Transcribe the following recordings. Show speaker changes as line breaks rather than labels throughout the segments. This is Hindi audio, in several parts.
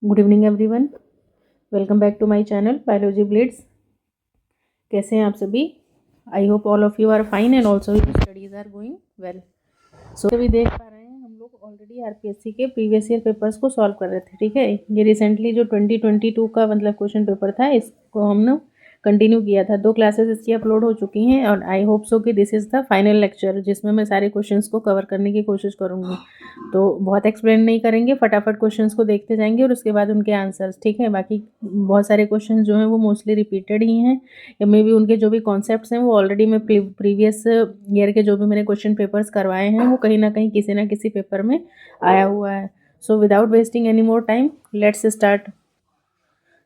Good evening everyone. Welcome back to my channel Biology Blitz. कैसे हैं आप सभी? I hope all of you are fine and also your studies are going well. So अभी देख पा रहे हैं हम लोग ऑलरेडी आरपीएससी के प्रीवियस ईयर पेपर्स को सॉल्व कर रहे थे। ठीक है, ये रिसेंटली जो 2022 का मतलब क्वेश्चन पेपर था इसको हमने कंटिन्यू किया था। 2 क्लासेस इसकी अपलोड हो चुकी हैं और आई होप सो कि this is the final lecture जिसमें मैं सारे क्वेश्चंस को कवर करने की कोशिश करूँगी। तो बहुत एक्सप्लेन नहीं करेंगे, फटाफट क्वेश्चंस को देखते जाएंगे और उसके बाद उनके आंसर्स। ठीक है, बाकी बहुत सारे क्वेश्चंस जो हैं वो मोस्टली रिपीटेड ही हैं या मे बी उनके जो भी कॉन्सेप्ट्स हैं वो ऑलरेडी मैं प्रीवियस ईयर के जो भी मैंने क्वेश्चन पेपर्स करवाए हैं वो कहीं ना किसी पेपर में आया हुआ है। So without wasting any more time let's start.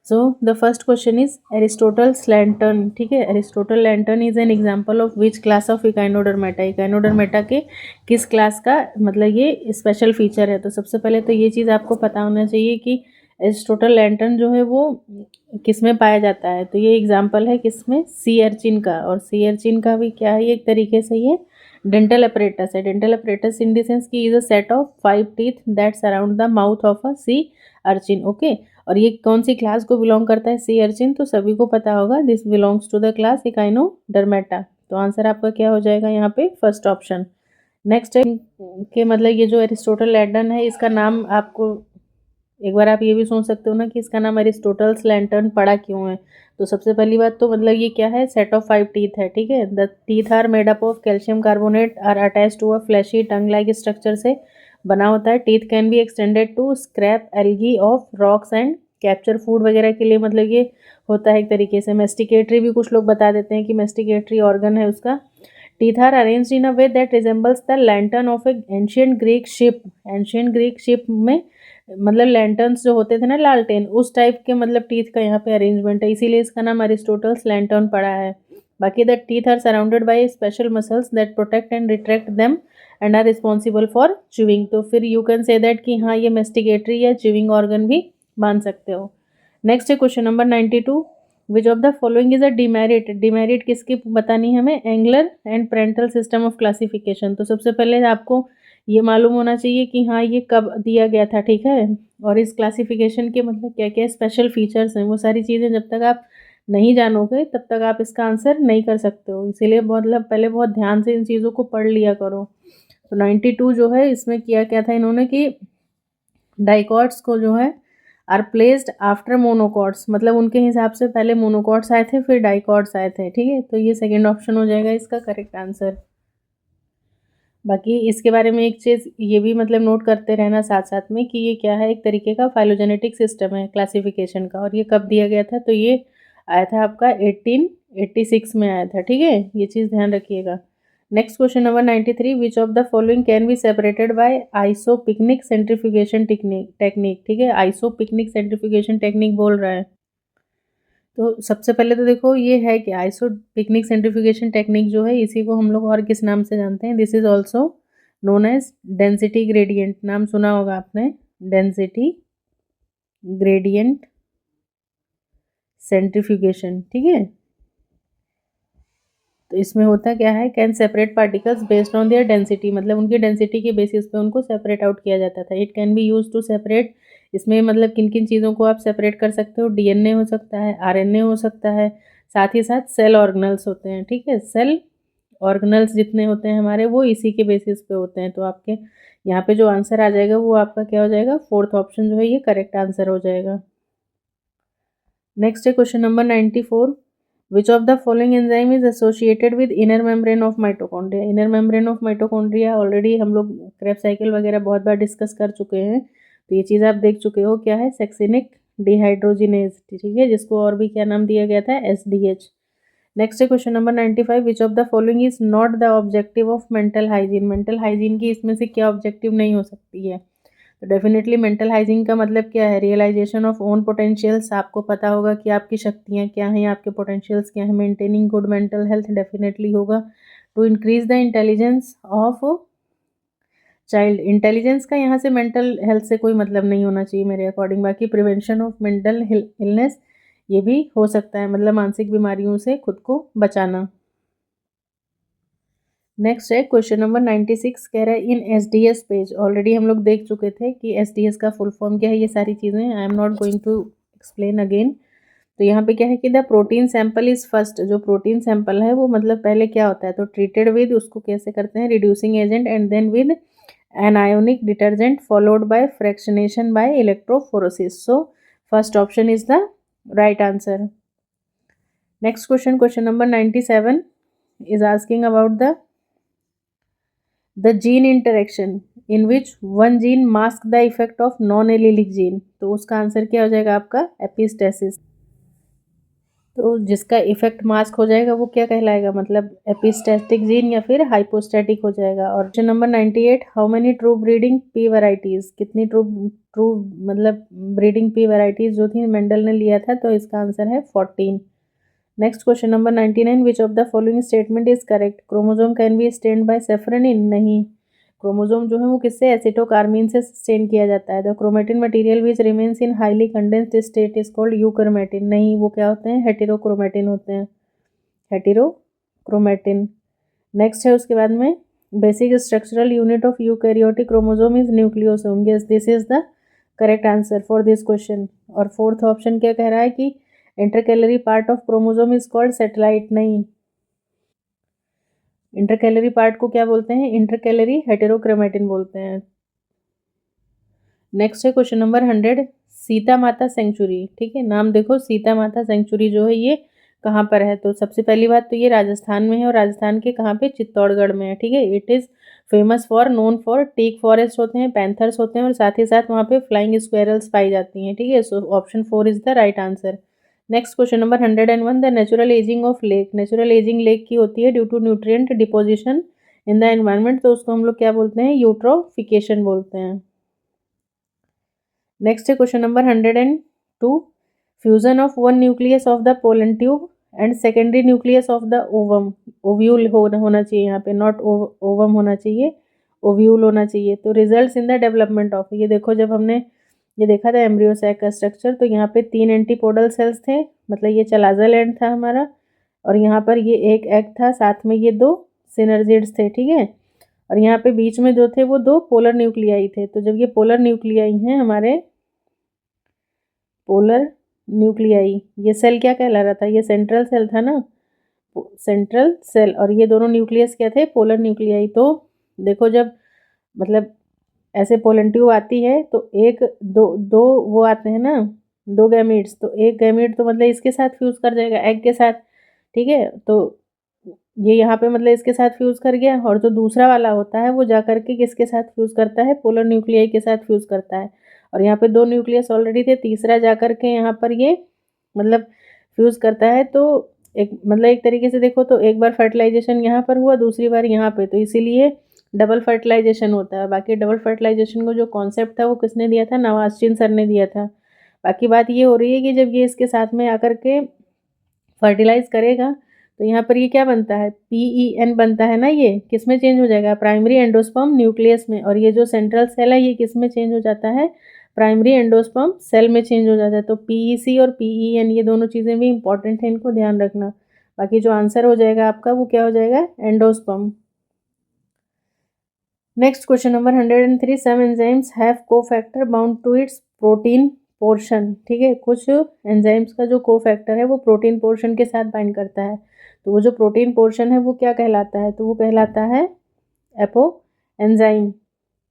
So the first question is Aristotle's lantern. ठीक है, Aristotle lantern is an example of which class of Echinodermata. Echinodermata के किस क्लास का मतलब ये स्पेशल फीचर है। तो सबसे पहले तो ये चीज़ आपको पता होना चाहिए कि एरिस्टोटल लैंटर्न जो है वो किस में पाया जाता है। तो ये एग्जाम्पल है किसमें, सी अर्चिन का। और सी अर्चिन का भी क्या है, एक तरीके से ये डेंटल अपरेटस है। Dental apparatus in the sense की is a set of 5 teeth that surround the mouth of a sea urchin. Okay, और ये कौन सी क्लास को बिलोंग करता है, सी अर्चिन। तो सभी को पता होगा this belongs to the class Echinodermata. तो आंसर आपका क्या हो जाएगा यहाँ पे, फर्स्ट ऑप्शन। नेक्स्ट है कि मतलब ये जो एरिस्टोटल लैंटर्न है इसका नाम आपको एक बार आप ये भी सोच सकते हो ना कि इसका नाम एरिस्टोटल्स लैंटर्न पड़ा क्यों है। तो सबसे पहली बात तो मतलब ये क्या है, सेट ऑफ 5 टीथ है। ठीक है, the teeth are made up of calcium carbonate are attach to a fleshy tongue like structure से बना होता है। Teeth can be extended to scrape algae off rocks and capture food वगैरह के लिए मतलब ये होता है एक तरीके से। मेस्टिकेटरी भी कुछ लोग बता देते हैं कि मेस्टिकेटरी ऑर्गन है उसका। Teeth are arranged in a way that resembles the lantern of a ancient Greek ship. Ancient Greek ship में मतलब लैंटर्न्स जो होते थे ना, लालटेन, उस टाइप के मतलब टीथ का यहाँ पे अरेंजमेंट है, इसीलिए इसका नाम अरिस्टोटल्स लैंटर्न पड़ा है। बाकी the teeth are surrounded by special muscles that protect and retract them and are responsible for chewing. तो फिर यू कैन से दैट कि हाँ ये मेस्टिकेटरी या च्यूइंग ऑर्गन भी मान सकते हो। नेक्स्ट है question number 92। Which of the following is a demerit. Demerit किसकी बतानी है हमें, Engler and Prantl system of classification. तो सबसे पहले आपको ये मालूम होना चाहिए कि हाँ ये कब दिया गया था। ठीक है, और इस क्लासिफिकेशन के मतलब क्या क्या स्पेशल फीचर्स हैं, वो सारी चीज़ें जब तक आप नहीं जानोगे तब तक आप इसका आंसर नहीं कर सकते हो। इसीलिए मतलब पहले बहुत ध्यान से इन चीज़ों को पढ़ लिया करो। तो 92 जो है इसमें किया क्या था इन्होंने कि डाइकॉट्स को जो है आर प्लेस्ड आफ्टर मोनोकॉट्स, मतलब उनके हिसाब से पहले मोनोकॉट्स आए थे फिर डाइकॉट्स आए थे। ठीक है, तो ये सेकेंड ऑप्शन हो जाएगा इसका करेक्ट आंसर। बाकी इसके बारे में एक चीज़ ये भी मतलब नोट करते रहना साथ साथ में कि ये क्या है, एक तरीके का फाइलोजेनेटिक सिस्टम है क्लासिफिकेशन का। और ये कब दिया गया था, तो ये आया था आपका 1886 में आया था। ठीक है, ये चीज़ ध्यान रखिएगा। Next question number 93। Which of the following can be separated by isopycnic centrifugation technique. ठीक है, आइसोपिकनिक सेंट्रीफ्यूगेशन टेक्निक बोल रहा है। तो सबसे पहले तो देखो ये है कि आइसोपिकनिक सेंट्रीफ्यूगेशन टेक्निक जो है इसी को हम लोग और किस नाम से जानते हैं, this is also known as density gradient. नाम सुना होगा आपने, डेंसिटी ग्रेडियंट सेंट्रीफ्यूगेशन। ठीक है, तो इसमें होता क्या है, can separate particles based on their density, मतलब उनकी डेंसिटी के बेसिस पे उनको सेपरेट आउट किया जाता था। It can be use to separate, इसमें मतलब किन किन चीज़ों को आप सेपरेट कर सकते हो, डीएनए हो सकता है, आरएनए हो सकता है, साथ ही साथ सेल ऑर्गेनल्स होते हैं। ठीक है, सेल ऑर्गेनल्स जितने होते हैं हमारे वो इसी के बेसिस पे होते हैं। तो आपके यहाँ पे जो आंसर आ जाएगा वो आपका क्या हो जाएगा, फोर्थ ऑप्शन जो है ये करेक्ट आंसर हो जाएगा। नेक्स्ट है question number 94। Which of the following enzyme is associated with inner membrane of mitochondria. Inner membrane of mitochondria already हम लोग क्रेब साइकिल वगैरह बहुत बार डिस्कस कर चुके हैं, तो ये चीज़ आप देख चुके हो क्या है, सेक्सिनिक डिहाइड्रोजिनेज। ठीक है, जिसको और भी क्या नाम दिया गया था, एसडीएच। नेक्स्ट है question number 95। Which of the following is not the objective of mental hygiene. Mental hygiene की इसमें से क्या ऑब्जेक्टिव नहीं हो सकती है। तो डेफिनेटली मेंटल हाइजीन का मतलब क्या है, रियलाइजेशन ऑफ ओन पोटेंशियल्स। आपको पता होगा कि आपकी शक्तियाँ क्या हैं, आपके पोटेंशियल्स क्या हैं। Maintaining good mental health definitely होगा। To increase the intelligence of child. Intelligence का यहाँ से मेंटल हेल्थ से कोई मतलब नहीं होना चाहिए मेरे अकॉर्डिंग। बाकी प्रिवेंशन ऑफ मेंटल इलनेस ये भी हो सकता है, मतलब मानसिक बीमारियों से खुद को बचाना। नेक्स्ट है क्वेश्चन नंबर 96, कह रहा है इन एसडीएस पेज, ऑलरेडी हम लोग देख चुके थे कि एसडीएस का फुल फॉर्म क्या है, ये सारी चीज़ें I am not going to explain again. तो यहाँ पे क्या है कि the protein sample is first, जो प्रोटीन सैंपल है वो मतलब पहले क्या होता है, तो ट्रीटेड विद, उसको कैसे करते हैं, reducing agent and then with an ionic detergent followed by fractionation by electrophoresis. So first option is the right answer. Next question, question number 97 is asking about the gene interaction in which one gene mask the effect of non-allelic gene। तो उसका आंसर क्या हो जाएगा आपका एपिस्टेसिस। तो जिसका इफेक्ट मास्क हो जाएगा वो क्या कहलाएगा, मतलब एपिस्टेटिक जीन या फिर हाइपोस्टेटिक हो जाएगा। और question number 98, how many true breeding P varieties, कितनी ट्रू ट्रू मतलब ब्रीडिंग पी वैरायटीज जो थी मेंडल ने लिया था, तो इसका आंसर है 14। Next question number 99, which of the following statement is correct, chromosome can be stained by safranin, नहीं, क्रोमोजोम जो है वो किससे, एसिटोकार्मीन से स्टेन किया जाता है। The chromatin material which remains in highly condensed state is called euchromatin, नहीं, वो क्या होते हैं, हेटेरोक्रोमेटिन होते हैं, हेटेरोक्रोमेटिन। नेक्स्ट है उसके बाद में, basic structural unit of eukaryotic chromosome is nucleosome, yes this is the correct answer for this question. और फोर्थ ऑप्शन क्या कह रहा है कि intercalary part of chromosome is called satellite, नहीं, इंटरकैलरी पार्ट को क्या बोलते हैं, इंटरकैलरी हेटेरोक्रोमेटिन बोलते हैं। नेक्स्ट है क्वेश्चन नंबर 100, सीता माता सेंचुरी, ठीक है, नाम देखो, सीता माता सेंचुरी जो है ये कहाँ पर है, तो सबसे पहली बात तो ये राजस्थान में है, और राजस्थान के कहाँ पे, चित्तौड़गढ़ में है, ठीक है। It is famous for, known for teak forest होते हैं, पैंथर्स होते हैं, और साथ ही साथ वहाँ पे फ्लाइंग स्क्वेरल्स पाई जाती हैं, ठीक है। So option 4 is the right answer. Next question number 101, the natural ageing of lake, natural ageing lake की होती है due to nutrient deposition in the environment, तो उसको हम लोग क्या बोलते हैं, यूट्रोफिकेशन बोलते हैं। नेक्स्ट है question number 102, fusion of one nucleus of the pollen tube and secondary nucleus of the ovum, ovule होना चाहिए यहाँ पे, नॉट ओवम होना चाहिए, ओव्यूल होना चाहिए। तो results in the development of, ये देखो जब हमने ये देखा था एम्ब्रियो सैक का स्ट्रक्चर, तो यहाँ पे 3 एंटीपोडल सेल्स थे, मतलब ये चलाजल एंड था हमारा, और यहाँ पर ये एक एग था, साथ में ये 2 सिनर्जिड्स थे, ठीक है। और यहाँ पे बीच में जो थे वो 2 पोलर न्यूक्लियाई थे। तो जब ये पोलर न्यूक्लियाई हैं हमारे, पोलर न्यूक्लियाई, ये सेल क्या कहला रहा था, ये सेंट्रल सेल था ना, सेंट्रल सेल, और ये दोनों न्यूक्लियस क्या थे, पोलर न्यूक्लियाई। तो देखो जब मतलब ऐसे पोलन ट्यूब आती है तो एक दो दो वो आते हैं ना, 2 गैमीट्स, तो एक गैमीट तो मतलब इसके साथ फ्यूज़ कर जाएगा एग के साथ, ठीक है। तो ये यहाँ पे मतलब इसके साथ फ्यूज़ कर गया, और जो दूसरा वाला होता है वो जा करके किसके साथ फ्यूज़ करता है, पोलर न्यूक्लियाई के साथ फ्यूज़ करता है। और यहाँ पे 2 न्यूक्लियस ऑलरेडी थे, तीसरा जा करके यहाँ पर ये मतलब फ्यूज़ करता है। तो एक मतलब एक तरीके से देखो तो एक बार फर्टिलाइजेशन यहाँ पर हुआ, दूसरी बार यहाँ पे, तो इसीलिए डबल फर्टिलाइजेशन होता है। बाकी डबल फर्टिलाइजेशन को जो कॉन्सेप्ट था वो किसने दिया था, नवाज़ सर ने दिया था। बाकी बात ये हो रही है कि जब ये इसके साथ में आकर के फर्टिलाइज करेगा, तो यहाँ पर ये क्या बनता है, PEN बनता है ना, ये किस में चेंज हो जाएगा, प्राइमरी एंडोस्पर्म न्यूक्लियस में। और ये जो सेंट्रल सेल है ये किस में चेंज हो जाता है, प्राइमरी एंडोस्पर्म सेल में चेंज हो जाता है। तो PEC और PEN ये दोनों चीज़ें भी इंपॉर्टेंट है, इनको ध्यान रखना। बाकी जो आंसर हो जाएगा आपका वो क्या हो जाएगा, endosperm. Next question number 103, some enzymes have cofactor bound to its protein portion, ठीक है, कुछ एंजाइम्स का जो कोफैक्टर है वो प्रोटीन पोर्शन के साथ बाइंड करता है। तो वो जो प्रोटीन पोर्शन है वो क्या कहलाता है, तो वो कहलाता है एपो एंजाइम।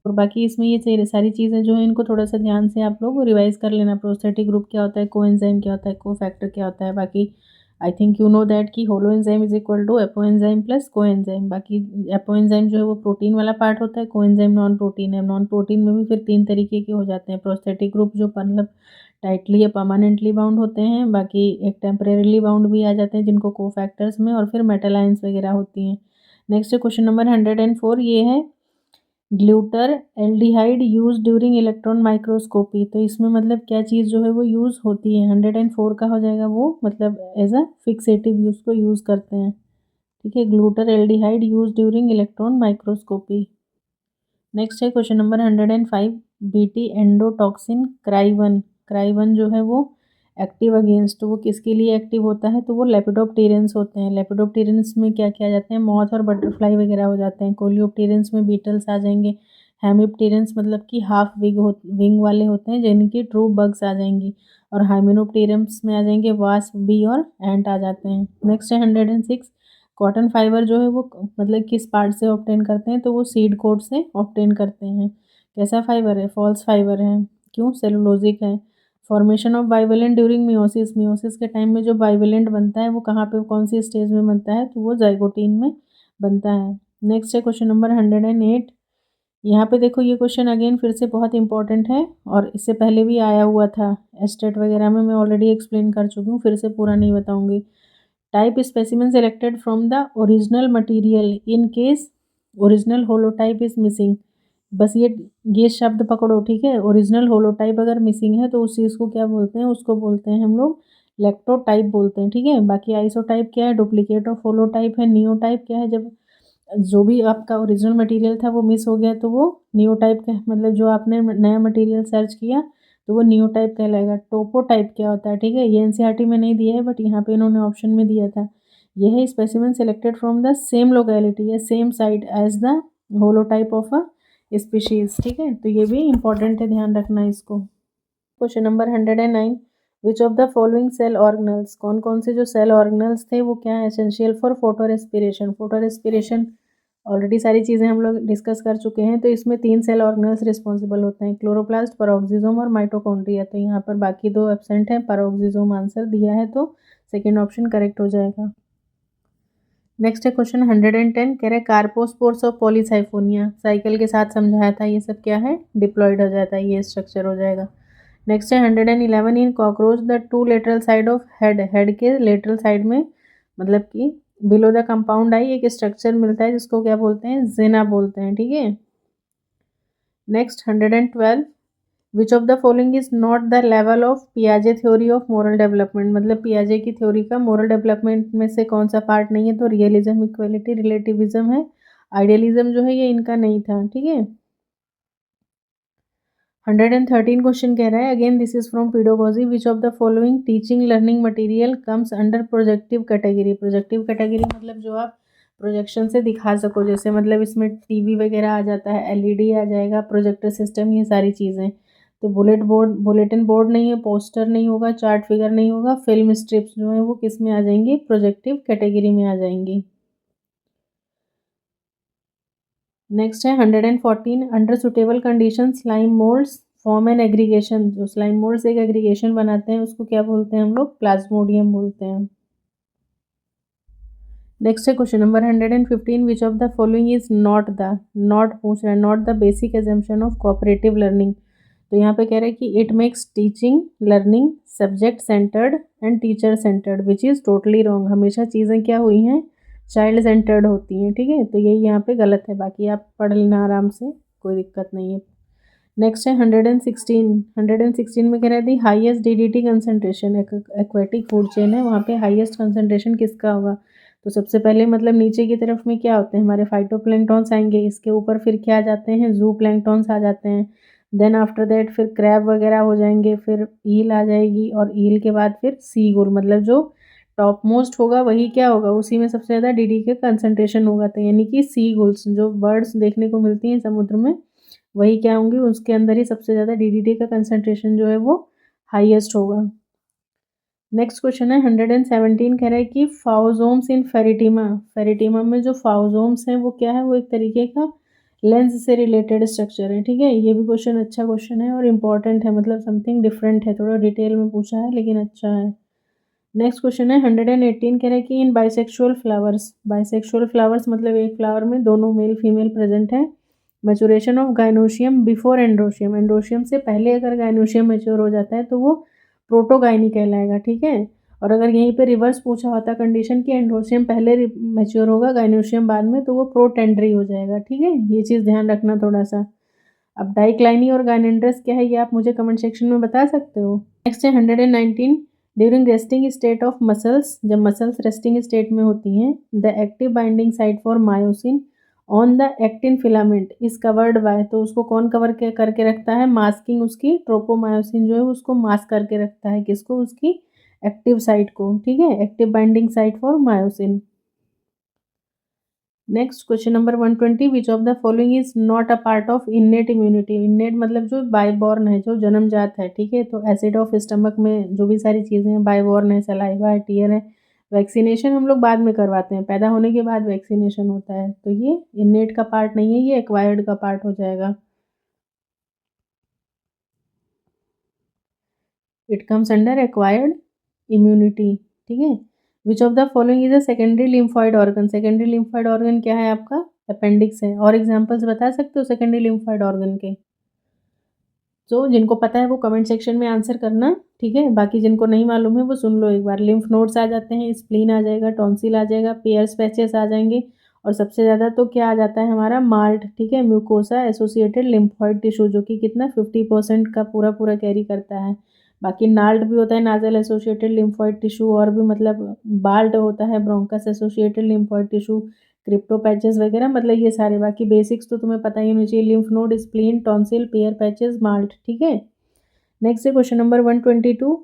और बाकी इसमें ये सारी चीज़ें जो है इनको थोड़ा सा ध्यान से आप लोग रिवाइज कर लेना, प्रोस्थेटिक ग्रुप क्या होता है, कोएंजाइम क्या होता है, कोफैक्टर क्या होता है। बाकी I think you know that कि holo enzyme is equal to apo enzyme plus coenzyme. बाकी एपो एंजाइम जो है वो प्रोटीन वाला पार्ट होता है, कोएंजाइम नॉन प्रोटीन है। नॉन प्रोटीन में भी फिर 3 तरीके के हो जाते हैं, प्रोस्थेटिक ग्रुप जो मतलब टाइटली या परमानेंटली बाउंड होते हैं, बाकी एक टेम्परेरीली बाउंड भी आ जाते हैं जिनको कोफैक्टर्स में, और फिर मेटल आयंस वगैरह होती हैं। नेक्स्ट क्वेश्चन नंबर 104, ये है glutaraldehyde use during electron microscopy. तो इसमें मतलब क्या चीज़ जो है वो यूज़ होती है, 104 का हो जाएगा वो मतलब एज अ फिक्सेटिव यूज को यूज़ करते हैं, ठीक है, glutaraldehyde use during electron microscopy. Next है question number 105, BT endotoxin cry one, cry one जो है वो एक्टिव अगेंस्ट, तो वो किसके लिए एक्टिव होता है, तो वो लेपिडोप्टेरियंस होते हैं। लेपिडोप्टेरियंस में क्या क्या आ जाते हैं, मॉथ और बटरफ्लाई वगैरह हो जाते हैं। कोलियोप्टेरियंस में बीटल्स आ जाएंगे। हेमिप्टेरियंस मतलब कि हाफ विंग वाले होते हैं, जिनकी ट्रू बग्स आ जाएंगी। और हाइमेनोप्टेरियंस में आ जाएंगे वास्प, बी और एंट आ जाते हैं। नेक्स्ट है 106, कॉटन फाइबर जो है वो मतलब किस पार्ट से ऑब्टेन करते हैं, तो वो सीड कोट से ऑब्टेन करते हैं। कैसा फाइबर है, फॉल्स फाइबर है। क्यों, सेलुलोजिक है। Formation of bivalent during meiosis, meiosis के टाइम में जो बाइवेलेंट बनता है वो कहाँ पे, कौन सी स्टेज में बनता है, तो वो जाइगोटीन में बनता है। नेक्स्ट है क्वेश्चन नंबर 108। यहाँ पे देखो ये क्वेश्चन अगेन फिर से बहुत इंपॉर्टेंट है और इससे पहले भी आया हुआ था एस्टेट वगैरह में, मैं ऑलरेडी एक्सप्लेन कर चुकी हूँ, फिर से पूरा नहीं बताऊंगी। Type specimen selected from the original material in case original holotype is missing. बस ये शब्द पकड़ो, ठीक है। ओरिजिनल होलोटाइप अगर मिसिंग है तो उस चीज़ को क्या बोलते हैं, उसको बोलते हैं हम लोग लेक्टोटाइप बोलते हैं, ठीक है। बाकी आइसोटाइप क्या है, डुप्लीकेट ऑफ होलोटाइप है। नियोटाइप क्या है, जब जो भी आपका ओरिजिनल मटेरियल था वो मिस हो गया तो वो नियोटाइप का, मतलब जो आपने नया मटेरियल सर्च किया तो वो नियोटाइप कहलाएगा। टोपोटाइप क्या होता है, ठीक है, ये एनसीईआरटी में नहीं दिया है बट यहाँ पे इन्होंने ऑप्शन में दिया था। यह है specimen selected from the same locality या same site as the holotype of a species, ठीक है। तो ये भी इंपॉर्टेंट है, ध्यान रखना इसको। Question number 109, which of the following cell organelles, कौन कौन से जो सेल ऑर्गेनल्स थे वो क्या है essential for photo respiration. Photo respiration already सारी चीज़ें हम लोग डिस्कस कर चुके हैं, तो इसमें 3 सेल ऑर्गेनल्स रिस्पॉन्सिबल होते हैं, क्लोरोप्लास्ट, पेरोक्सिसोम और माइटोकॉन्ड्रिया। तो यहाँ पर बाकी 2 एब्सेंट हैं, पेरोक्सिसोम आंसर दिया है तो सेकेंड ऑप्शन करेक्ट हो जाएगा। नेक्स्ट है क्वेश्चन 110, कह रहे कार्पोस्पोर्स ऑफ पॉलीसाइफोनिया, साइकिल के साथ समझाया था, ये सब क्या है, डिप्लॉयड हो जाता है, ये स्ट्रक्चर हो जाएगा। नेक्स्ट है 111, इन cockroach the 2 lateral side of head, head के लेटरल साइड में मतलब कि बिलो द कंपाउंड आई एक स्ट्रक्चर मिलता है जिसको क्या बोलते हैं, जेना बोलते हैं, ठीक है। Next 112, which of the following is not the level of पियाजे थ्योरी ऑफ मोरल डेवलपमेंट, मतलब पियाजे की थ्योरी का मोरल डेवलपमेंट में से कौन सा पार्ट नहीं है, तो रियलिज्म, इक्वलिटी, रिलेटिविज्म है। आइडियलिज्म जो है ये इनका नहीं था, ठीक है। 113 क्वेश्चन कह रहा है, again this is from pedagogy, which of the following teaching learning material comes under projective category. Projective category मतलब जो आप प्रोजेक्शन से दिखा सको, जैसे मतलब इसमें टीवी वगैरह आ जाता है, एलईडी आ जाएगा, प्रोजेक्टर सिस्टम, ये सारी चीज़ें। तो बुलेटिन बोर्ड नहीं है, पोस्टर नहीं होगा, चार्ट फिगर नहीं होगा, फिल्म स्ट्रिप्स जो है वो किस में आ जाएंगी, प्रोजेक्टिव कैटेगरी में आ जाएंगी। नेक्स्ट है 114, under suitable condition slime moulds form an aggregation, जो स्लाइम मोल्ड्स एक एग्रीगेशन बनाते हैं उसको क्या बोलते हैं हम लोग, प्लाज्मोडियम बोलते हैं। नेक्स्ट है question number 115, which of the following is not the, not पूछ रहा है, not the basic assumption of cooperative learning. तो यहाँ पे कह रहे हैं कि it makes teaching learning subject centred and teacher centred, which is totally wrong. हमेशा चीज़ें क्या हुई हैं, चाइल्ड सेंटर्ड होती हैं, ठीक है। तो यही यहाँ पे गलत है, बाकी आप पढ़ लेना आराम से, कोई दिक्कत नहीं है। नेक्स्ट है 116 में कह रहा है the highest DDT concentration, aquatic food chain है, वहाँ पे हाईएस्ट कंसंट्रेशन किसका होगा। तो सबसे पहले मतलब नीचे की तरफ में क्या होते हैं, हमारे फाइटोप्लैंक्टॉन्स आएंगे, इसके ऊपर फिर क्या आ जाते हैं, जू प्लैंक्टॉन्स आ जाते हैं। देन आफ्टर दैट फिर क्रैब वगैरह हो जाएंगे, फिर ईल आ जाएगी, और ईल के बाद फिर सीगुल, मतलब जो टॉप मोस्ट होगा वही क्या होगा, उसी में सबसे ज़्यादा डीडी का कंसंट्रेशन होगा। तो यानी कि सीगुल्स जो बर्ड्स देखने को मिलती हैं समुद्र में, वही क्या होंगी, उसके अंदर ही सबसे ज़्यादा डीडीटी का कंसंट्रेशन जो है वो हाईएस्ट होगा। नेक्स्ट क्वेश्चन है 117, कह रहा है कि फाउजोम्स इन फेरिटीमा, फेरिटीमा में जो फाउजोम्स हैं वो क्या है, वो एक तरीके का लेंस से रिलेटेड स्ट्रक्चर है, ठीक है। ये भी क्वेश्चन अच्छा क्वेश्चन है और इम्पॉर्टेंट है, मतलब समथिंग डिफरेंट है, थोड़ा डिटेल में पूछा है लेकिन अच्छा है। नेक्स्ट क्वेश्चन है 118, कह रहा है कि इन बाइसेक्सुअल फ्लावर्स, बाइसेक्सुअल फ्लावर्स मतलब एक फ्लावर में दोनों मेल फीमेल प्रेजेंट है। Maturation of gynoecium before androecium, androecium से पहले अगर गाइनोशियम मैच्योर हो जाता है तो वो प्रोटोगाइनी कहलाएगा, ठीक है। और अगर यहीं पे रिवर्स पूछा होता कंडीशन कि एंड्रोशियम पहले मैच्योर होगा, गाइनोशियम बाद में, तो वो प्रोटेंड्री हो जाएगा, ठीक है। ये चीज़ ध्यान रखना थोड़ा सा। अब डाइक्लाइनी और गाइनेंड्रस क्या है ये आप मुझे कमेंट सेक्शन में बता सकते हो। नेक्स्ट है 119, during resting state of muscles, जब मसल्स रेस्टिंग स्टेट में होती हैं, the active binding site for myosin on the actin filament is covered by, तो उसको कौन कवर करके रखता है, मास्किंग उसकी ट्रोपोमायोसिन जो है उसको मास्क करके रखता है, किसको, उसकी एक्टिव साइट को, ठीक है, active binding site for myosin. Next question number 120, which of the following is not a part of innate immunity. Innate मतलब जो बायबॉर्न है, जो जन्मजात है, ठीक है, तो एसिड ऑफ स्टमक में जो भी सारी चीज़ें हैं, बायबॉर्न है, सलाइवा है, टीयर है, वैक्सीनेशन हम लोग बाद में करवाते हैं, पैदा होने के बाद वैक्सीनेशन होता है, तो ये इन्नेट का पार्ट नहीं है, ये एक्वायर्ड का पार्ट हो जाएगा। It comes under acquired immunity, ठीक है। Which of the following is a secondary lymphoid organ. Secondary lymphoid organ क्या है आपका, अपेंडिक्स है। और एग्जांपल्स बता सकते हो सेकेंडरी लिम्फॉइड ऑर्गन के, तो जिनको पता है वो कमेंट सेक्शन में आंसर करना, ठीक है, बाकी जिनको नहीं मालूम है वो सुन लो एक बार। लिम्फ नोड्स आ जाते हैं, स्प्लीन आ जाएगा, टॉन्सिल आ जाएगा, पेयर्स पैचेस आ जाएंगे, और सबसे ज़्यादा तो क्या आ जाता है हमारा, माल्ट, ठीक है, म्यूकोसा एसोसिएटेड लिम्फॉइड टिश्यू, जो कि कितना 50% का पूरा पूरा कैरी करता है। बाकी नाल्ट भी होता है, नाजल एसोसिएटेड लिम्फॉइड टिश्यू, और भी मतलब बाल्ट होता है, bronchus associated lymphoid tissue, crypto patches वगैरह, मतलब ये सारे, बाकी बेसिक्स तो तुम्हें पता ही होनी चाहिए, lymph node, spleen, tonsil, Peyer patches, MALT, ठीक है। नेक्स्ट है question number 122,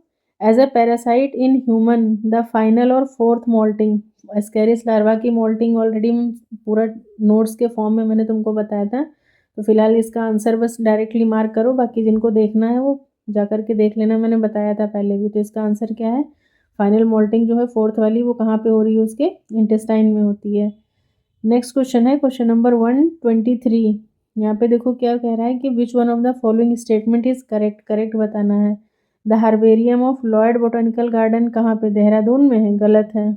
as a parasite in human the final और फोर्थ मोल्टिंग। एस्केरिस लार्वा की मोल्टिंग ऑलरेडी पूरा नोट्स के फॉर्म में मैंने तुमको बताया था, तो फिलहाल इसका आंसर बस डायरेक्टली मार्क करो, बाकी जिनको देखना है वो जा करके देख लेना, मैंने बताया था पहले भी। तो इसका आंसर क्या है, फाइनल मोल्टिंग जो है फोर्थ वाली, वो कहाँ पे हो रही है, उसके इंटेस्टाइन में होती है। नेक्स्ट क्वेश्चन है क्वेश्चन नंबर 123। यहाँ पे देखो क्या कह रहा है कि which one of the following statement is correct, correct बताना है। The herbarium of Lloyd botanical garden कहाँ पे, देहरादून में है, गलत है।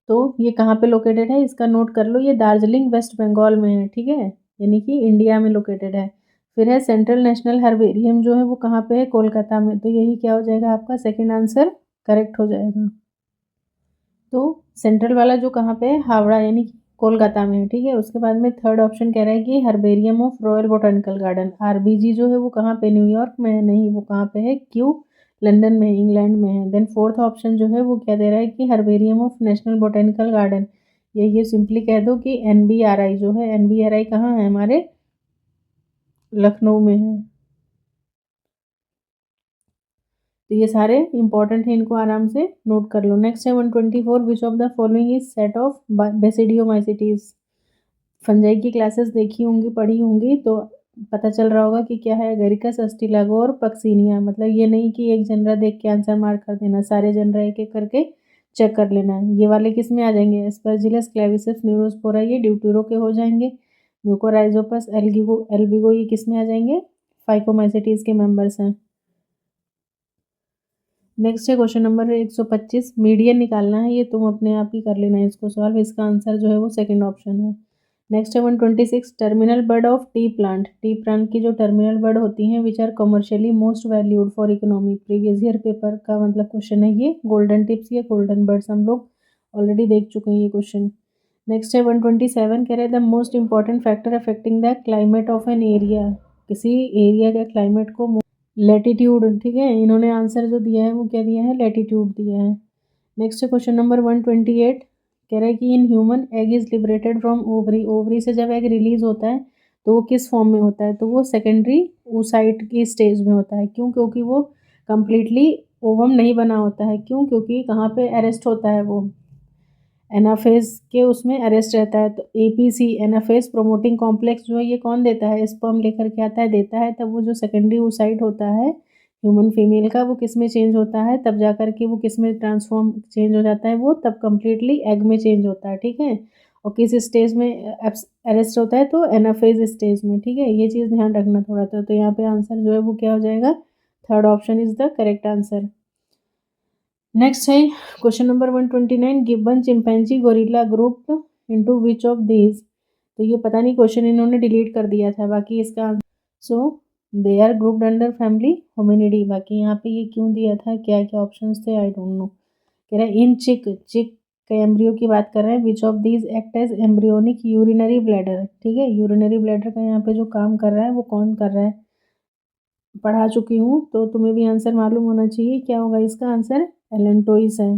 तो ये कहाँ पे लोकेटेड है, इसका नोट कर लो, ये दार्जिलिंग वेस्ट बंगाल में है, ठीक है, यानी कि इंडिया में लोकेटेड है। फिर है सेंट्रल नेशनल हर्बेरियम जो है वो कहाँ पे है, कोलकाता में, तो यही क्या हो जाएगा आपका सेकेंड आंसर करेक्ट हो जाएगा। तो सेंट्रल वाला जो कहाँ पे है, हावड़ा यानी कि कोलकाता में है, ठीक है। उसके बाद में थर्ड ऑप्शन कह रहा है कि herbarium of royal botanical garden, RBG जो है वो कहाँ पे, न्यूयॉर्क में है, नहीं, वो कहाँ पे है, क्यू, लंदन में, इंग्लैंड में है। देन फोर्थ ऑप्शन जो है वो क्या दे रहा है कि herbarium of national botanical garden, ये सिंपली कह दो कि एनबीआरआई जो है, एनबीआरआई कहाँ है, हमारे लखनऊ में है। तो ये सारे इंपॉर्टेंट हैं, इनको आराम से नोट कर लो। नेक्स्ट है 124, विच of the following is set of basidiomycetes. Fungi की क्लासेस देखी होंगी, पढ़ी होंगी, तो पता चल रहा होगा कि क्या है, एगरिकस, अस्टिलागो और पक्सीनिया। मतलब ये नहीं कि एक जनरा देख के आंसर मार्क कर देना, सारे जनरा एक एक करके चेक कर लेना है। ये वाले किस में आ जाएंगे, एस्परजिलस, क्लेविसिस, न्यूरोस्पोरा, ये ड्यूटेरो के हो जाएंगे। म्यूकोराइजोपस, एल्गिगो, एल्बिगो, ये किस में आ जाएंगे, फाइकोमाइसिटीज के मेंबर्स हैं। नेक्स्ट है क्वेश्चन नंबर 125, मीडियन निकालना है, ये तुम अपने आप ही कर लेना इसको सॉल्व, इसका आंसर जो है वो सेकंड ऑप्शन है। नेक्स्ट है 126, terminal bud of tea plant. Tea plant की जो टर्मिनल बर्ड होती हैं which are commercially most valued for economy. Previous year paper का मतलब क्वेश्चन है ये, गोल्डन टिप्स या गोल्डन बर्ड्स हम लोग ऑलरेडी देख चुके हैं ये क्वेश्चन। नेक्स्ट है 127, कह रहे हैं the most important factor affecting the climate of an area. किसी एरिया के क्लाइमेट को, लैटिट्यूड, ठीक है, इन्होंने आंसर जो दिया है वो क्या दिया है, लैटिट्यूड दिया है। नेक्स्ट है क्वेश्चन नंबर 128, कह रहा है कि in human egg is liberated from ovary. Ovary से जब एग रिलीज होता है तो वो किस फॉर्म में होता है, तो वो सेकेंडरी oocyte की स्टेज में होता है। क्यों, क्योंकि वो कंप्लीटली ओवम नहीं बना होता है। क्यों, क्योंकि कहाँ पे अरेस्ट होता है वो, एनाफेज के उसमें अरेस्ट रहता है। तो एपीसी, एनाफेज प्रोमोटिंग कॉम्प्लेक्स जो है ये कौन देता है, स्पर्म लेकर के आता है, देता है, तब वो जो सेकेंडरी oocyte होता है ह्यूमन फीमेल का, वो किस में चेंज होता है, तब जा कर के वो किस में ट्रांसफॉर्म चेंज हो जाता है, वो तब कम्प्लीटली एग में चेंज होता है, ठीक है। और किस स्टेज में अरेस्ट होता है, तो एनाफेज स्टेज में, ठीक है, ये चीज़ ध्यान रखना थोड़ा सा। तो यहाँ पे आंसर जो है वो क्या हो जाएगा, third option is the correct answer. Next है question number 129, gibbon, chimpanzee, gorilla group into which of these. तो ये पता नहीं क्वेश्चन इन्होंने डिलीट कर दिया था, बाकी इसका so they are grouped under family Hominidae. बाकी यहाँ पे ये क्यों दिया था, क्या क्या ऑप्शंस थे, आई डोंट नो। कह रहा है इन चिक, चिक के एम्ब्रियो की बात कर रहे हैं, which of these act as embryonic urinary bladder, ठीक है, यूरिनरी ब्लैडर का यहाँ पे जो काम कर रहा है वो कौन कर रहा है, पढ़ा चुकी हूँ तो तुम्हें भी आंसर मालूम होना चाहिए, क्या होगा इसका आंसर, एलेंटोइस है।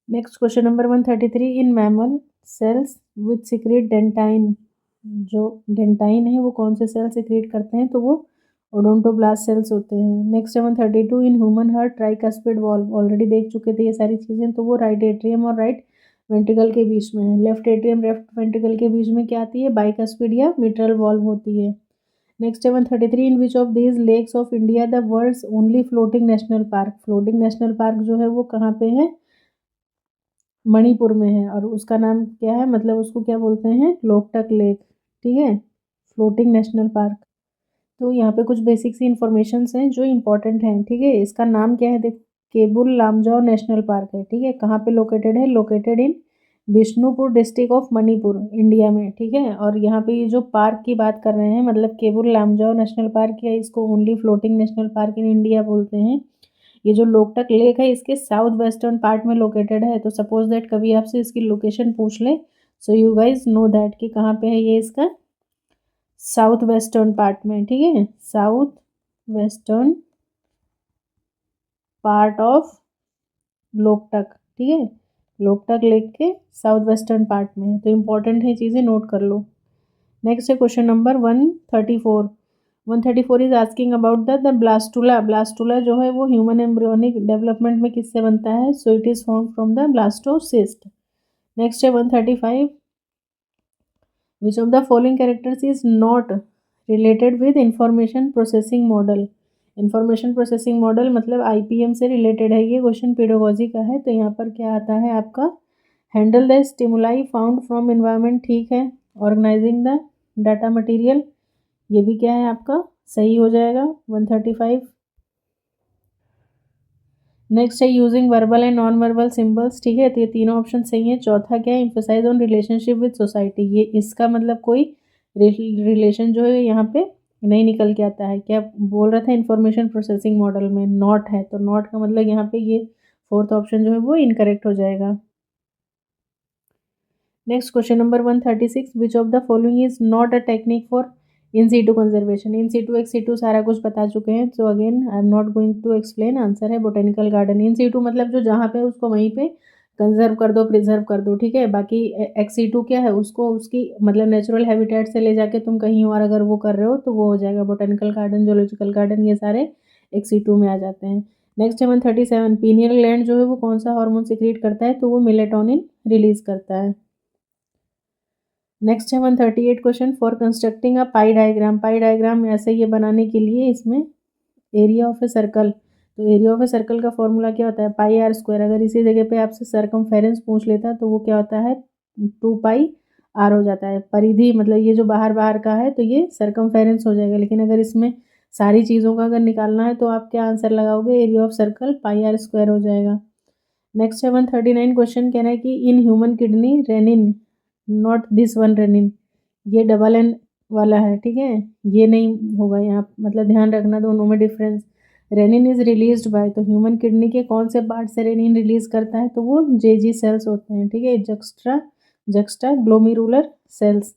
Next question number 133, in mammal cells which secrete dentine, जो डेंटाइन है वो कौन से सेल सिक्रेट करते हैं, तो वो ओडोंटोब्लास्ट सेल्स होते हैं। Next 732 in human heart tricuspid valve, already देख चुके थे ये सारी चीज़ें, तो वो राइट एट्रियम और राइट वेंट्रिकल के बीच में है। लेफ्ट एट्रियम लेफ्ट वेंट्रिकल के बीच में क्या आती है, बाइकस्पिड या मिट्रल वॉल्व होती है। Next 733 in which of these lakes of India the world's only floating national park, floating national park जो है वो कहाँ पे है, मणिपुर में है, और उसका नाम क्या है, मतलब उसको क्या बोलते हैं, लोकटक लेक, ठीक है, फ्लोटिंग नेशनल पार्क। तो यहाँ पे कुछ बेसिक सी इन्फॉर्मेशन हैं जो इम्पोर्टेंट हैं, ठीक है। इसका नाम क्या है, देख, केबुल लामजाओ नेशनल पार्क है, ठीक है। कहाँ पे लोकेटेड है, located in Bishnupur district of Manipur, India में, ठीक है। और यहाँ पे ये जो पार्क की बात कर रहे हैं, मतलब केबुल लामजाओ नेशनल पार्क है, इसको only floating national park in India बोलते हैं। ये जो लोकटक लेक है इसके साउथ वेस्टर्न पार्ट में लोकेटेड है। तो सपोज दैट कभी आपसे इसकी लोकेशन पूछ ले, so you guys no that कि कहाँ पे है ये, इसका साउथ वेस्टर्न पार्ट में, ठीक है, south western part of Loktak, ठीक है, लोकटक लेक के साउथ वेस्टर्न पार्ट में है। तो इंपॉर्टेंट है, चीज़ें नोट कर लो। नेक्स्ट है question number 134। 134 is asking about the blastula. Blastula जो है वो ह्यूमन एम्ब्रियोनिक डेवलपमेंट में किससे बनता है, so it is form from the blastocyst. Next है 135, विच of the following characters is not related with information processing model. Information processing model मतलब आईपीएम से रिलेटेड है, ये क्वेश्चन पेडागोजी का है। तो यहाँ पर क्या आता है आपका, handle the stimuli found from environment, ठीक है। ऑर्गेनाइजिंग द डाटा मटेरियल, ये भी क्या है आपका, सही हो जाएगा 135। नेक्स्ट है using verbal and non verbal symbols, ठीक है। तो ये तीनों ऑप्शन सही है। चौथा क्या है, emphasise on relationship with society, ये इसका मतलब कोई रिलेशन जो है यहाँ पे नहीं निकल के आता है। क्या बोल रहा था, इंफॉर्मेशन प्रोसेसिंग मॉडल में नॉट है, तो नॉट का मतलब यहाँ पे ये फोर्थ ऑप्शन जो है वो इनकरेक्ट हो जाएगा। Next question number 136, which of the following is not a technique for in situ conservation. In situ ex situ सारा कुछ बता चुके हैं, so again I am not going to explain. Answer है बोटेनिकल गार्डन। इन सीटू मतलब जो जहाँ पे उसको वहीं पे कंजर्व कर दो, प्रिजर्व कर दो, ठीक है। बाकी एक्स सीटू क्या है, उसको उसकी मतलब नेचुरल हैबिटेट से ले जाके तुम कहीं और अगर वो कर रहे हो तो वो हो जाएगा बोटेनिकल गार्डन, जोलॉजिकल गार्डन, ये सारे एक्स सीटू में आ जाते हैं। नेक्स्ट है 137, पीनियल ग्लैंड जो है वो कौन सा हार्मोन सिक्रीट करता है, तो वो मेलेटोनिन रिलीज करता है। नेक्स्ट है 138 question, for constructing a pi diagram. Pi diagram ऐसे ये बनाने के लिए इसमें एरिया ऑफ ए सर्कल, तो एरिया ऑफ ए सर्कल का फॉर्मूला क्या होता है, पाई आर स्क्वायर। अगर इसी जगह पे आपसे सरकमफेरेंस पूछ लेता तो वो क्या होता है, 2 पाई आर हो जाता है। परिधि मतलब ये जो बाहर बाहर का है तो ये सरकमफेरेंस हो जाएगा, लेकिन अगर इसमें सारी चीज़ों का अगर निकालना है तो आप क्या आंसर लगाओगे, area of circle pi r square हो जाएगा। नेक्स्ट है 139 क्वेश्चन, कह रहा है कि in human kidney renin, not this one renin, ये डबल एन वाला है, ठीक है, ये नहीं होगा यहाँ, मतलब ध्यान रखना दोनों में difference. Renin is released by, तो ह्यूमन किडनी के कौन से पार्ट से रेनिन रिलीज करता है, तो वो जेजी सेल्स होते हैं, ठीक है, जक्स्ट्रा ग्लोमेरुलर सेल्स।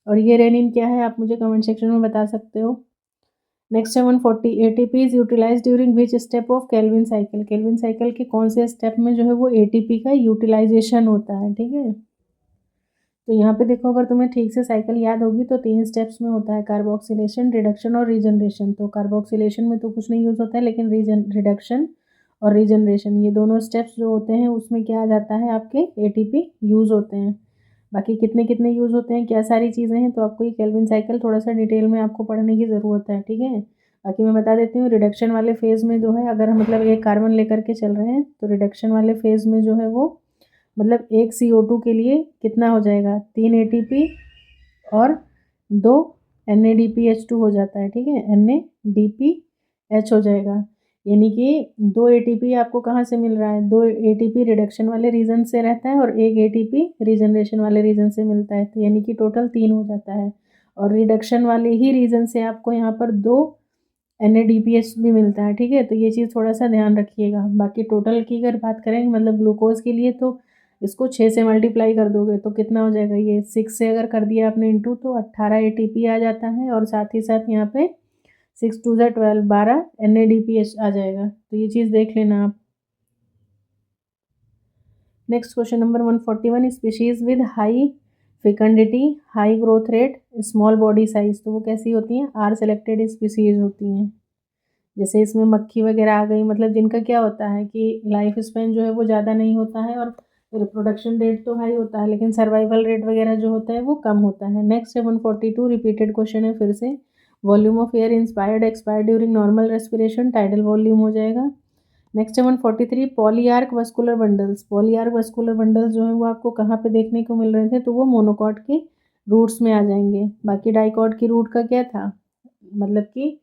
और ये रेनिन क्या है, आप मुझे कमेंट सेक्शन में बता सकते हो। नेक्स्ट है 140, ATP is utilise during which step of Calvin cycle. Calvin cycle के कौन से स्टेप में जो है वो एटीपी का यूटिलाइजेशन होता है, ठीक है। तो यहाँ पे देखो, अगर तुम्हें ठीक से साइकिल याद होगी तो 3 स्टेप्स में होता है, कार्बोक्सिलेशन, रिडक्शन और रीजनरेशन। तो कार्बोक्सिलेशन में तो कुछ नहीं यूज़ होता है, लेकिन रिडक्शन और रीजनरेशन ये दोनों स्टेप्स जो होते हैं उसमें क्या आ जाता है, आपके एटीपी यूज़ होते हैं। बाकी कितने कितने यूज़ होते हैं, क्या सारी चीज़ें हैं, तो आपको ये केल्विन साइकिल थोड़ा सा डिटेल में आपको पढ़ने की ज़रूरत है, ठीक है। बाकी मैं बता देती हूँ, रिडक्शन वाले फेज़ में जो है, अगर हम मतलब एक कार्बन लेकर के चल रहे हैं तो रिडक्शन वाले फेज़ में जो है वो मतलब एक CO2 के लिए कितना हो जाएगा, 3 ATP और 2 NADPH2 हो जाता है, ठीक है, NADPH हो जाएगा। यानी कि 2 ATP आपको कहाँ से मिल रहा है, 2 ATP रिडक्शन वाले रीजन से रहता है और 1 ATP रीजनरेशन वाले रीजन से मिलता है, तो यानी कि टोटल 3 हो जाता है। और रिडक्शन वाले ही रीजन से आपको यहाँ पर 2 NADPH भी मिलता है, ठीक है। तो ये चीज़ थोड़ा सा ध्यान रखिएगा। बाकी टोटल की अगर बात करें मतलब ग्लूकोज के लिए, तो इसको 6 से मल्टीप्लाई कर दोगे तो कितना हो जाएगा, ये 6 से अगर कर दिया आपने इंटू तो 18 ATP आ जाता है, और साथ ही साथ यहाँ पे 6 2 12 12 NADPH आ जाएगा। तो ये चीज़ देख लेना आप। Next question number 141, species with high फेकंडिटी, high growth rate, small body size, तो वो कैसी होती हैं? आर सेलेक्टेड स्पीशीज होती हैं। जैसे इसमें मक्खी वगैरह आ गई, मतलब जिनका क्या होता है कि लाइफ स्पेन जो है वो ज़्यादा नहीं होता है और रिप्रोडक्शन रेट तो हाई होता है, लेकिन सर्वाइवल रेट वगैरह जो होता है वो कम होता है। नेक्स्ट है 142, रिपीटेड क्वेश्चन है फिर से। Volume of air inspired expired during normal respiration, tidal volume हो जाएगा। नेक्स्ट है 143, polyarch vascular bundles. Polyarch vascular bundles जो है वो आपको कहाँ पे देखने को मिल रहे थे? तो वो मोनोकॉट के रूट्स में आ जाएंगे। बाकी डाइकॉट की रूट का क्या था? मतलब कि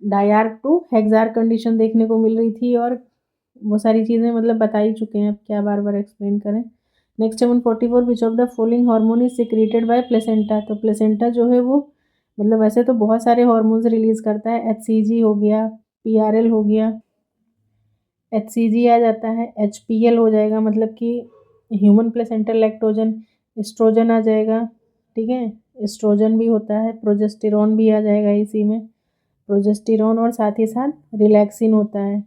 डायआर्क टू हेक्सार्क कंडीशन देखने को मिल रही थी, और वो सारी चीज़ें मतलब बता ही चुके हैं, अब क्या बार बार एक्सप्लेन करें। Next 144, which of the following hormone is secreted by placenta. तो प्लेसेंटा जो है वो मतलब वैसे तो बहुत सारे हार्मोन्स रिलीज करता है, HCG हो गया, PRL हो गया, HCG आ जाता है, HPL हो जाएगा मतलब कि ह्यूमन प्लेसेंटल लैक्टोजन, एस्ट्रोजन आ जाएगा, ठीक है, एस्ट्रोजन भी होता है, प्रोजेस्टेरॉन भी आ जाएगा इसी में, प्रोजेस्टेरॉन, और साथ ही साथ रिलैक्सिन होता है।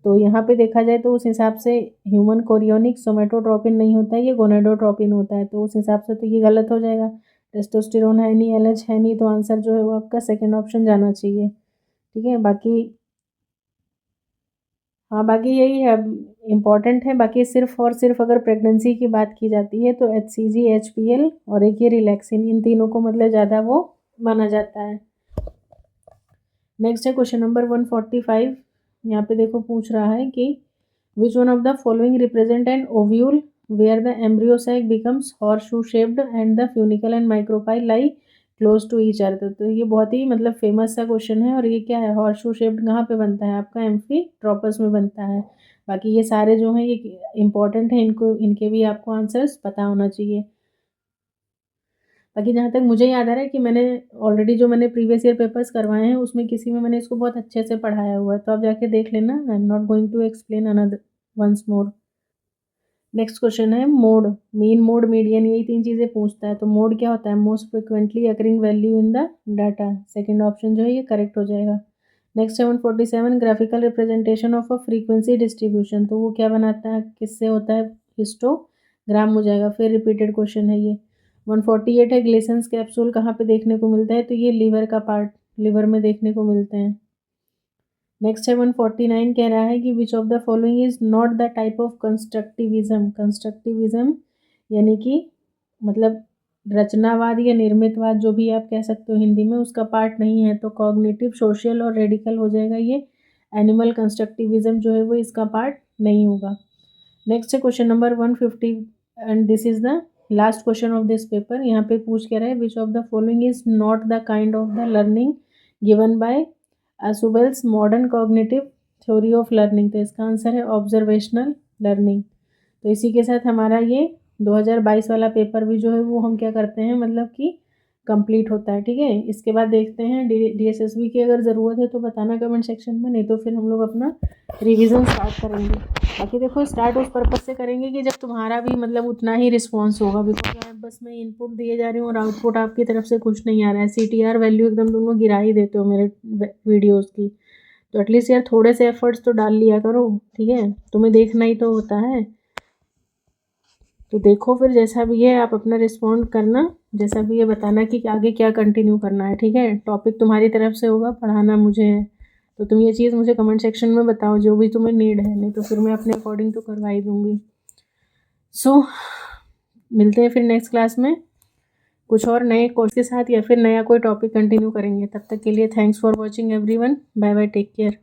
तो यहाँ पे देखा जाए तो उस हिसाब से ह्यूमन कोरियोनिक सोमेटोट्रोपिन नहीं होता है, ये गोनेडोट्रोपिन होता है, तो उस हिसाब से तो ये गलत हो जाएगा। टेस्टोस्टेरोन है नहीं, LH है नहीं, तो आंसर जो है वो आपका सेकंड ऑप्शन जाना चाहिए, ठीक है। बाकी हाँ, बाकी यही है, इम्पॉर्टेंट है। बाकी सिर्फ और सिर्फ अगर प्रेगनेंसी की बात की जाती है तो HCG, HPL और एक ये रिलैक्सिन, इन तीनों को मतलब ज़्यादा वो माना जाता है। नेक्स्ट है क्वेश्चन नंबर 145। यहाँ पे देखो पूछ रहा है कि which one of the following represent an ovule where the embryo sac becomes horseshoe shaped and the funicle and micropyle lie close to each other. तो ये बहुत ही मतलब फेमस सा क्वेश्चन है, और ये क्या है, हॉर्सशू शेप्ड कहाँ पे बनता है? आपका एम्फीट्रोपस में बनता है। बाकी ये सारे जो हैं ये इंपॉर्टेंट हैं, इनको इनके भी आपको आंसर्स पता होना चाहिए। बाकी जहाँ तक मुझे याद आ रहा है कि मैंने ऑलरेडी जो मैंने प्रीवियस ईयर पेपर्स करवाए हैं उसमें किसी में मैंने इसको बहुत अच्छे से पढ़ाया हुआ है, तो आप जाके देख लेना। I am not going to explain another once more. Next question है मोड, मीन, मोड, मीडियन, यही तीन चीज़ें पूछता है। तो मोड क्या होता है? Most frequently occurring value in the data. Second option जो है ये करेक्ट हो जाएगा। Next 747, graphical representation of a frequency distribution. तो वो क्या बनाता है, किससे होता है? हिस्टोग्राम हो जाएगा। फिर रिपीटेड क्वेश्चन है ये। 148 है, ग्लेसन्स कैप्सूल कहाँ पे देखने को मिलता है? तो ये लीवर का पार्ट, लीवर में देखने को मिलते हैं। नेक्स्ट है 149, कह रहा है कि विच of the following is not the type of constructivism. Constructivism यानी कि मतलब रचनावाद या निर्मितवाद, जो भी आप कह सकते हो हिंदी में, उसका पार्ट नहीं है। तो कॉग्निटिव, सोशल और रेडिकल हो जाएगा ये। एनिमल कंस्ट्रक्टिविज्म जो है वो इसका पार्ट नहीं होगा। नेक्स्ट है question number 150 and this is the last question of this paper. यहाँ पे पूछ कह रहा है which of the following is not the kind of the learning given by Ausubel's modern cognitive theory of learning. तो इसका आंसर है ऑब्जर्वेशनल लर्निंग। तो इसी के साथ हमारा ये 2022 वाला पेपर भी जो है वो हम क्या करते हैं, मतलब कि कंप्लीट होता है, ठीक है। इसके बाद देखते हैं DSSB की अगर ज़रूरत है तो बताना कमेंट सेक्शन में, नहीं तो फिर हम लोग अपना रिवीजन स्टार्ट करेंगे। बाकी देखो स्टार्ट उस पर्पज़ से करेंगे कि जब तुम्हारा भी मतलब उतना ही रिस्पॉन्स होगा, बिकॉज बस मैं इनपुट दिए जा रही हूँ और आउटपुट आपकी तरफ से कुछ नहीं आ रहा है। CTR वैल्यू एकदम तुम लोग गिरा ही देते हो मेरे वीडियोज़ की, तो एटलीस्ट यार थोड़े से एफर्ट्स तो डाल लिया करो, ठीक है। तुम्हें देखना ही तो होता है, तो देखो फिर जैसा भी है आप अपना रिस्पॉन्ड करना, जैसा भी है बताना कि आगे क्या कंटिन्यू करना है, ठीक है। टॉपिक तुम्हारी तरफ से होगा, पढ़ाना मुझे है, तो तुम ये चीज़ मुझे कमेंट सेक्शन में बताओ जो भी तुम्हें नीड है, नहीं तो फिर मैं अपने अकॉर्डिंग तो करवा ही दूँगी। सो मिलते हैं फिर नेक्स्ट क्लास में कुछ और नए कोर्स के साथ, या फिर नया कोई टॉपिक कंटिन्यू करेंगे। तब तक के लिए thanks for watching everyone, bye bye, take care.